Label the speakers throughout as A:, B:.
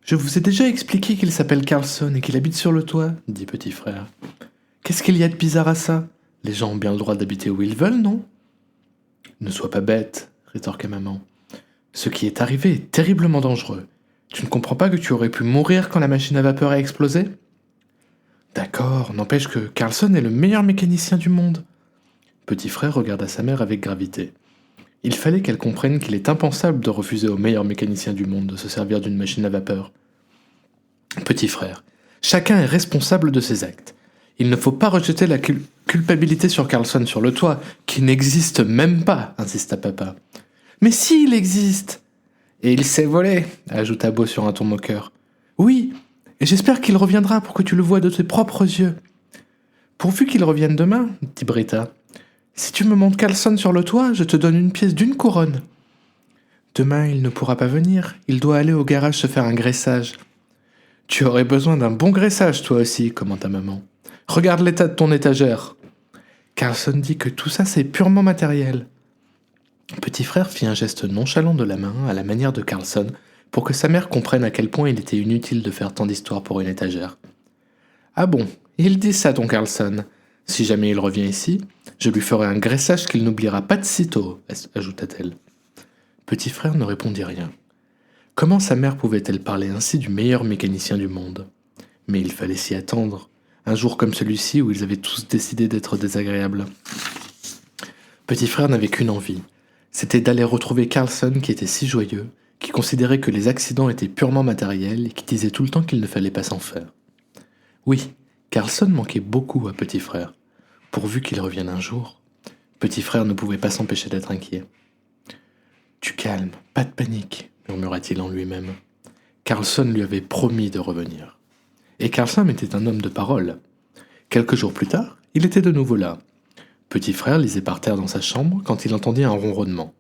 A: Je vous ai déjà expliqué qu'il s'appelle Carlson et qu'il habite sur le toit, dit petit frère. Qu'est-ce qu'il y a de bizarre à ça? Les gens ont bien le droit d'habiter où ils veulent, non? Ne sois pas bête, rétorqua maman. Ce qui est arrivé est terriblement dangereux. Tu ne comprends pas que tu aurais pu mourir quand la machine à vapeur a explosé? D'accord, n'empêche que Carlson est le meilleur mécanicien du monde. Petit frère regarda sa mère avec gravité. Il fallait qu'elle comprenne qu'il est impensable de refuser au meilleur mécanicien du monde de se servir d'une machine à vapeur. Petit frère, chacun est responsable de ses actes. Il ne faut pas rejeter la culpabilité sur Carlson sur le toit, qui n'existe même pas, insista papa. Mais si, il existe! Et il s'est volé, ajouta Beau sur un ton moqueur. Oui, et j'espère qu'il reviendra pour que tu le voies de tes propres yeux. Pourvu qu'il revienne demain, dit Britta. Si tu me montres Carlson sur le toit, je te donne une pièce d'une couronne. Demain, il ne pourra pas venir. Il doit aller au garage se faire un graissage. Tu aurais besoin d'un bon graissage, toi aussi, commenta maman. Regarde l'état de ton étagère. Carlson dit que tout ça, c'est purement matériel. Petit frère fit un geste nonchalant de la main, à la manière de Carlson, pour que sa mère comprenne à quel point il était inutile de faire tant d'histoires pour une étagère. Ah bon, il dit ça, ton Carlson. Si jamais il revient ici, je lui ferai un graissage qu'il n'oubliera pas de sitôt, ajouta-t-elle. Petit frère ne répondit rien. Comment sa mère pouvait-elle parler ainsi du meilleur mécanicien du monde? Mais il fallait s'y attendre, un jour comme celui-ci où ils avaient tous décidé d'être désagréables. Petit frère n'avait qu'une envie, c'était d'aller retrouver Carlson qui était si joyeux, qui considérait que les accidents étaient purement matériels et qui disait tout le temps qu'il ne fallait pas s'en faire. Oui, Carlson manquait beaucoup à Petit frère. Pourvu qu'il revienne un jour, Petit frère ne pouvait pas s'empêcher d'être inquiet. « Tu calmes, pas de panique », murmura-t-il en lui-même. Carlson lui avait promis de revenir. Et Carlson était un homme de parole. Quelques jours plus tard, il était de nouveau là. Petit frère lisait par terre dans sa chambre quand il entendit un ronronnement.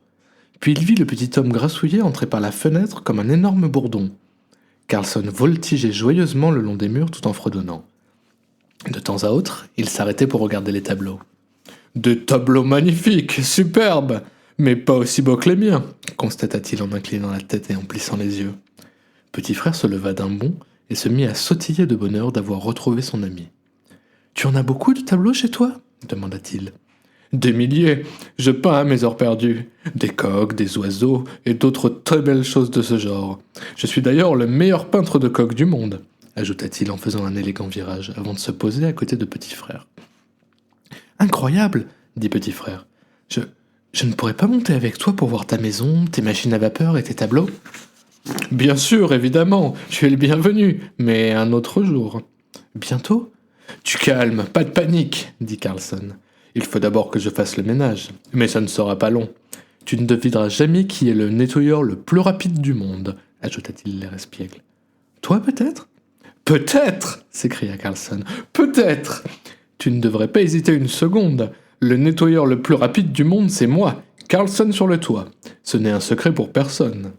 A: Puis il vit le petit homme grassouillet entrer par la fenêtre comme un énorme bourdon. Carlson voltigeait joyeusement le long des murs tout en fredonnant. De temps à autre, il s'arrêtait pour regarder les tableaux. « Des tableaux magnifiques, superbes, mais pas aussi beaux que les miens !» constata-t-il en inclinant la tête et en plissant les yeux. Petit frère se leva d'un bond et se mit à sautiller de bonheur d'avoir retrouvé son ami. « Tu en as beaucoup de tableaux chez toi ?» demanda-t-il. « Des milliers, je peins à mes heures perdues. Des coqs, des oiseaux et d'autres très belles choses de ce genre. Je suis d'ailleurs le meilleur peintre de coqs du monde !» ajouta-t-il en faisant un élégant virage avant de se poser à côté de Petit frère. « Incroyable !» dit Petit frère. « Je ne pourrais pas monter avec toi pour voir ta maison, tes machines à vapeur et tes tableaux ?»« Bien sûr, évidemment, tu es le bienvenu, mais un autre jour. »« Bientôt ?»« Tu calmes, pas de panique, » dit Carlson. « Il faut d'abord que je fasse le ménage, mais ça ne sera pas long. Tu ne devineras jamais qui est le nettoyeur le plus rapide du monde, » ajouta-t-il l'air espiègle. « Toi peut-être ?»« Peut-être !» s'écria Carlson. « Peut-être ! Tu ne devrais pas hésiter une seconde. Le nettoyeur le plus rapide du monde, c'est moi, Carlson sur le toit. Ce n'est un secret pour personne. »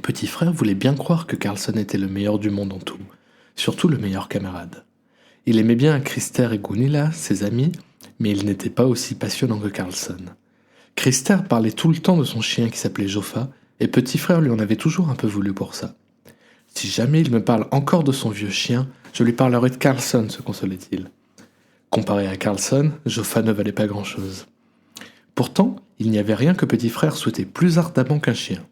A: Petit frère voulait bien croire que Carlson était le meilleur du monde en tout, surtout le meilleur camarade. Il aimait bien Krister et Gunilla, ses amis, mais il n'était pas aussi passionnant que Carlson. Krister parlait tout le temps de son chien qui s'appelait Joffa, et Petit frère lui en avait toujours un peu voulu pour ça. « Si jamais il me parle encore de son vieux chien, je lui parlerai de Carlson, se consolait-il. Comparé à Carlson, Joffa ne valait pas grand-chose. Pourtant, il n'y avait rien que Petit frère souhaitait plus ardemment qu'un chien.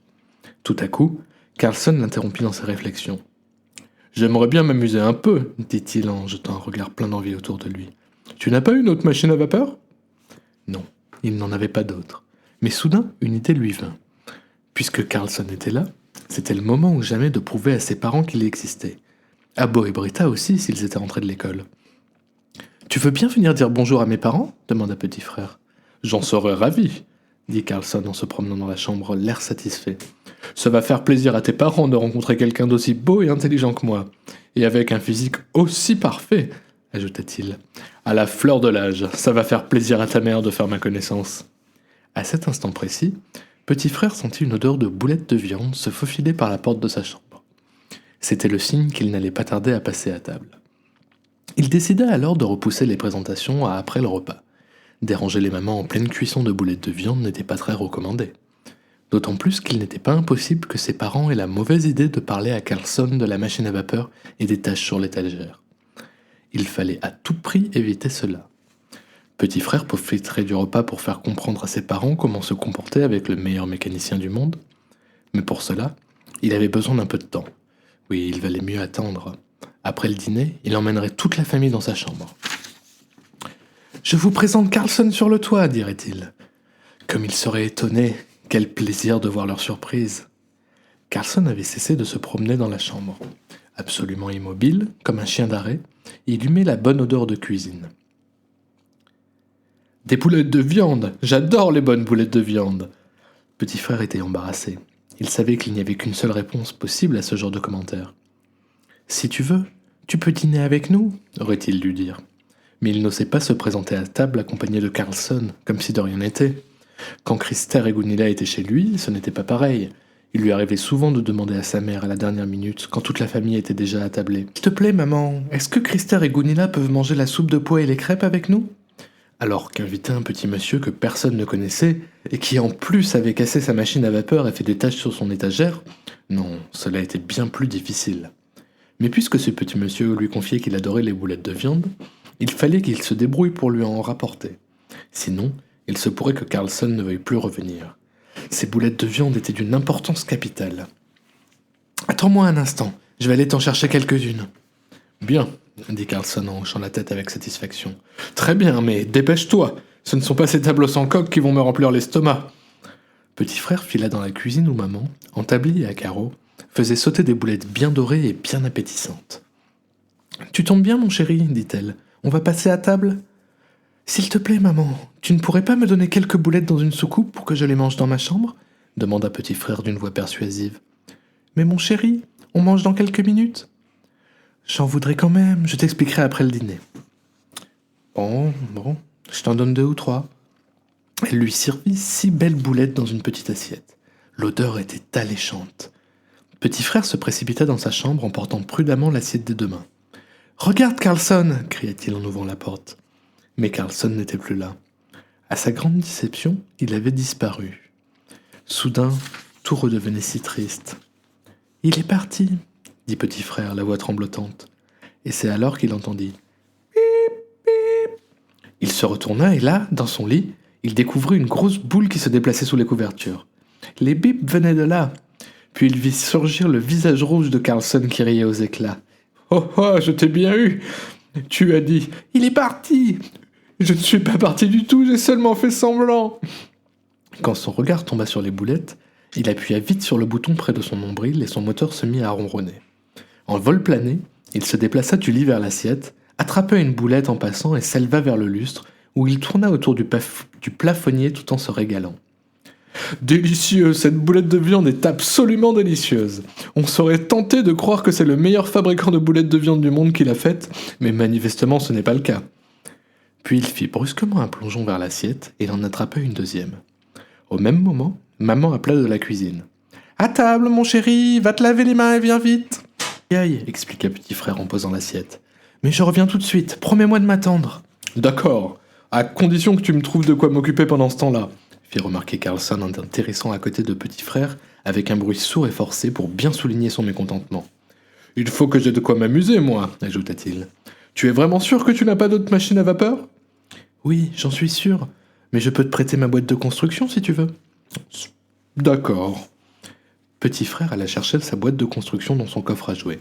A: Tout à coup, Carlson l'interrompit dans ses réflexions. « J'aimerais bien m'amuser un peu, » dit-il en jetant un regard plein d'envie autour de lui. « Tu n'as pas une autre machine à vapeur ?» Non, il n'en avait pas d'autre. Mais soudain, une idée lui vint. Puisque Carlson était là, c'était le moment ou jamais de prouver à ses parents qu'il existait. À Beau et Britta aussi, s'ils étaient rentrés de l'école. « Tu veux bien venir dire bonjour à mes parents ?» demanda Petit frère. « J'en serais ravi, » dit Carlson en se promenant dans la chambre, l'air satisfait. « Ça va faire plaisir à tes parents de rencontrer quelqu'un d'aussi beau et intelligent que moi, et avec un physique aussi parfait, » ajouta-t-il. « À la fleur de l'âge, ça va faire plaisir à ta mère de faire ma connaissance. » À cet instant précis, Petit frère sentit une odeur de boulettes de viande se faufiler par la porte de sa chambre. C'était le signe qu'il n'allait pas tarder à passer à table. Il décida alors de repousser les présentations à après le repas. Déranger les mamans en pleine cuisson de boulettes de viande n'était pas très recommandé. D'autant plus qu'il n'était pas impossible que ses parents aient la mauvaise idée de parler à Carlson de la machine à vapeur et des tâches sur l'étagère. Il fallait à tout prix éviter cela. Petit frère profiterait du repas pour faire comprendre à ses parents comment se comporter avec le meilleur mécanicien du monde. Mais pour cela, il avait besoin d'un peu de temps. Oui, il valait mieux attendre. Après le dîner, il emmènerait toute la famille dans sa chambre. « Je vous présente Carlson sur le toit, dirait-il. Comme ils seraient étonnés, quel plaisir de voir leur surprise. » Carlson avait cessé de se promener dans la chambre. Absolument immobile, comme un chien d'arrêt, il humait la bonne odeur de cuisine. « Des boulettes de viande! J'adore les bonnes boulettes de viande !» Petit frère était embarrassé. Il savait qu'il n'y avait qu'une seule réponse possible à ce genre de commentaire. « Si tu veux, tu peux dîner avec nous » aurait-il dû dire. Mais il n'osait pas se présenter à table accompagné de Carlson, comme si de rien n'était. Quand Krister et Gunilla étaient chez lui, ce n'était pas pareil. Il lui arrivait souvent de demander à sa mère à la dernière minute, quand toute la famille était déjà attablée. « S'il te plaît, maman, est-ce que Krister et Gunilla peuvent manger la soupe de pois et les crêpes avec nous ?» Alors qu'inviter un petit monsieur que personne ne connaissait, et qui en plus avait cassé sa machine à vapeur et fait des taches sur son étagère, non, cela était bien plus difficile. Mais puisque ce petit monsieur lui confiait qu'il adorait les boulettes de viande, il fallait qu'il se débrouille pour lui en rapporter. Sinon, il se pourrait que Carlson ne veuille plus revenir. Ces boulettes de viande étaient d'une importance capitale. « Attends-moi un instant, je vais aller t'en chercher quelques-unes. »« Bien, » dit Carlson en hochant la tête avec satisfaction. « Très bien, mais dépêche-toi, ce ne sont pas ces tableaux sans coque qui vont me remplir l'estomac. » Petit frère fila dans la cuisine où maman, entablie et à carreaux, faisait sauter des boulettes bien dorées et bien appétissantes. « Tu tombes bien, mon chéri, dit-elle. On va passer à table ? » « S'il te plaît, maman, tu ne pourrais pas me donner quelques boulettes dans une soucoupe pour que je les mange dans ma chambre ?» demanda petit frère d'une voix persuasive. « Mais mon chéri, on mange dans quelques minutes. »« J'en voudrais quand même, je t'expliquerai après le dîner. »« Bon, je t'en donne 2 ou 3. » Elle lui servit 6 belles boulettes dans une petite assiette. L'odeur était alléchante. Petit frère se précipita dans sa chambre en portant prudemment l'assiette des 2 mains. « Regarde, Carlson !» cria-t-il en ouvrant la porte. Mais Carlson n'était plus là. À sa grande déception, il avait disparu. Soudain, tout redevenait si triste. « Il est parti !» dit petit frère, la voix tremblotante. Et c'est alors qu'il entendit « Bip, bip !» Il se retourna et là, dans son lit, il découvrit une grosse boule qui se déplaçait sous les couvertures. Les bips venaient de là. Puis il vit surgir le visage rouge de Carlson qui riait aux éclats. « Oh, oh, je t'ai bien eu ! Tu as dit « Il est parti !» Je ne suis pas parti du tout, j'ai seulement fait semblant. » Quand son regard tomba sur les boulettes, il appuya vite sur le bouton près de son nombril et son moteur se mit à ronronner. En vol plané, il se déplaça du lit vers l'assiette, attrapa une boulette en passant et s'éleva vers le lustre, où il tourna autour du plafonnier tout en se régalant. « Délicieux, cette boulette de viande est absolument délicieuse. On serait tenté de croire que c'est le meilleur fabricant de boulettes de viande du monde qui l'a faite, mais manifestement ce n'est pas le cas. » Puis il fit brusquement un plongeon vers l'assiette et en attrapa une deuxième. Au même moment, maman appela de la cuisine. « À table, mon chéri, va te laver les mains et viens vite !»« Aïe, » expliqua petit frère en posant l'assiette. « Mais je reviens tout de suite, promets-moi de m'attendre. »« D'accord, à condition que tu me trouves de quoi m'occuper pendant ce temps-là, » fit remarquer Carlson en atterrissant à côté de petit frère avec un bruit sourd et forcé pour bien souligner son mécontentement. « Il faut que j'aie de quoi m'amuser, moi, » ajouta-t-il. « Tu es vraiment sûr que tu n'as pas d'autre machine à vapeur ?»« Oui, j'en suis sûr, mais je peux te prêter ma boîte de construction si tu veux. »« D'accord. » Petit frère alla chercher sa boîte de construction dans son coffre à jouets.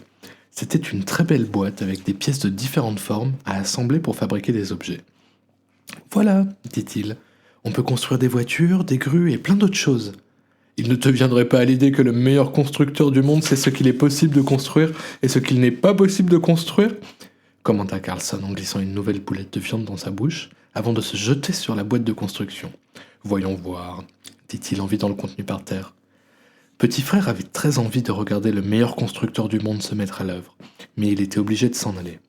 A: C'était une très belle boîte avec des pièces de différentes formes à assembler pour fabriquer des objets. « Voilà, dit-il, on peut construire des voitures, des grues et plein d'autres choses. »« Il ne te viendrait pas à l'idée que le meilleur constructeur du monde sait ce qu'il est possible de construire et ce qu'il n'est pas possible de construire ?» commenta Carlson en glissant une nouvelle boulette de viande dans sa bouche avant de se jeter sur la boîte de construction. « Voyons voir, » dit-il en vidant le contenu par terre. Petit frère avait très envie de regarder le meilleur constructeur du monde se mettre à l'œuvre, mais il était obligé de s'en aller.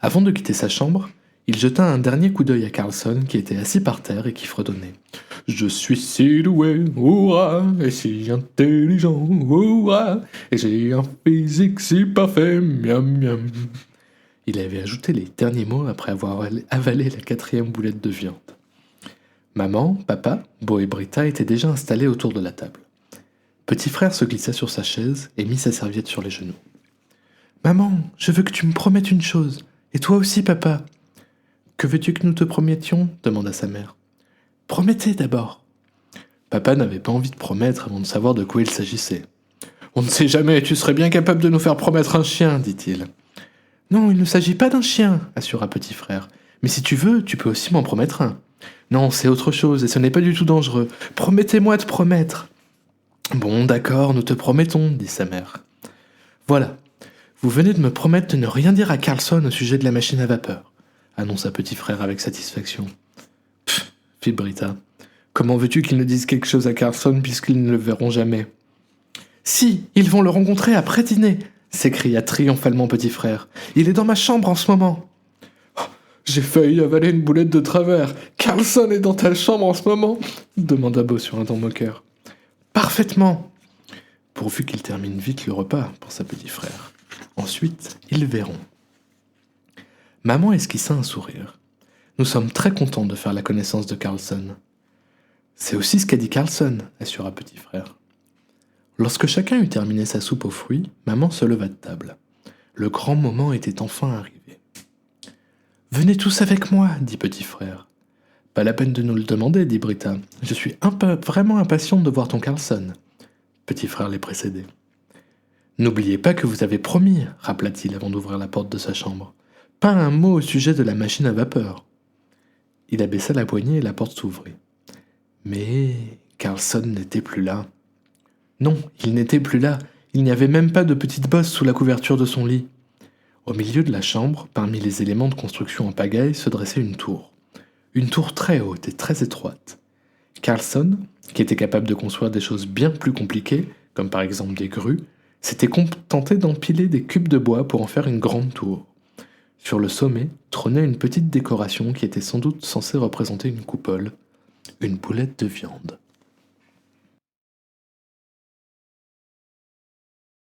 A: Avant de quitter sa chambre, il jeta un dernier coup d'œil à Carlson qui était assis par terre et qui fredonnait. « Je suis si doué, hurrah, et si intelligent, hurrah, et j'ai un physique si parfait, miam miam. » Il avait ajouté les derniers mots après avoir avalé la 4e boulette de viande. Maman, papa, Beau et Britta étaient déjà installés autour de la table. Petit frère se glissa sur sa chaise et mit sa serviette sur les genoux. Maman, je veux que tu me promettes une chose. Et toi aussi, papa. Que veux-tu que nous te promettions demanda sa mère. Promettez d'abord. Papa n'avait pas envie de promettre avant de savoir de quoi il s'agissait. On ne sait jamais, tu serais bien capable de nous faire promettre un chien, dit-il. Non, il ne s'agit pas d'un chien, assura petit frère. Mais si tu veux, tu peux aussi m'en promettre un. Non, c'est autre chose et ce n'est pas du tout dangereux. Promettez-moi de promettre. Bon, d'accord, nous te promettons, dit sa mère. Voilà, vous venez de me promettre de ne rien dire à Carlson au sujet de la machine à vapeur, annonça petit frère avec satisfaction. Pfff, fit Britta. Comment veux-tu qu'ils ne disent quelque chose à Carlson puisqu'ils ne le verront jamais? Si, ils vont le rencontrer après dîner, s'écria triomphalement petit frère. Il est dans ma chambre en ce moment. Oh, j'ai failli avaler une boulette de travers. Carlson est dans ta chambre en ce moment demanda Beau sur un ton moqueur. Parfaitement. Pourvu qu'il termine vite le repas, pensa petit frère. Ensuite, ils verront. Maman esquissa un sourire. Nous sommes très contents de faire la connaissance de Carlson. C'est aussi ce qu'a dit Carlson, assura petit frère. Lorsque chacun eut terminé sa soupe aux fruits, maman se leva de table. Le grand moment était enfin arrivé. Venez tous avec moi, dit petit frère. Pas la peine de nous le demander, dit Britta. Je suis vraiment impatiente de voir ton Carlson. Petit frère les précédait. N'oubliez pas que vous avez promis, rappela-t-il avant d'ouvrir la porte de sa chambre. Pas un mot au sujet de la machine à vapeur. Il abaissa la poignée et la porte s'ouvrit. Mais Carlson n'était plus là. Non, il n'était plus là. Il n'y avait même pas de petite bosse sous la couverture de son lit. Au milieu de la chambre, parmi les éléments de construction en pagaille, se dressait une tour. Une tour très haute et très étroite. Carlson, qui était capable de construire des choses bien plus compliquées, comme par exemple des grues, s'était contenté d'empiler des cubes de bois pour en faire une grande tour. Sur le sommet trônait une petite décoration qui était sans doute censée représenter une coupole, une boulette de viande.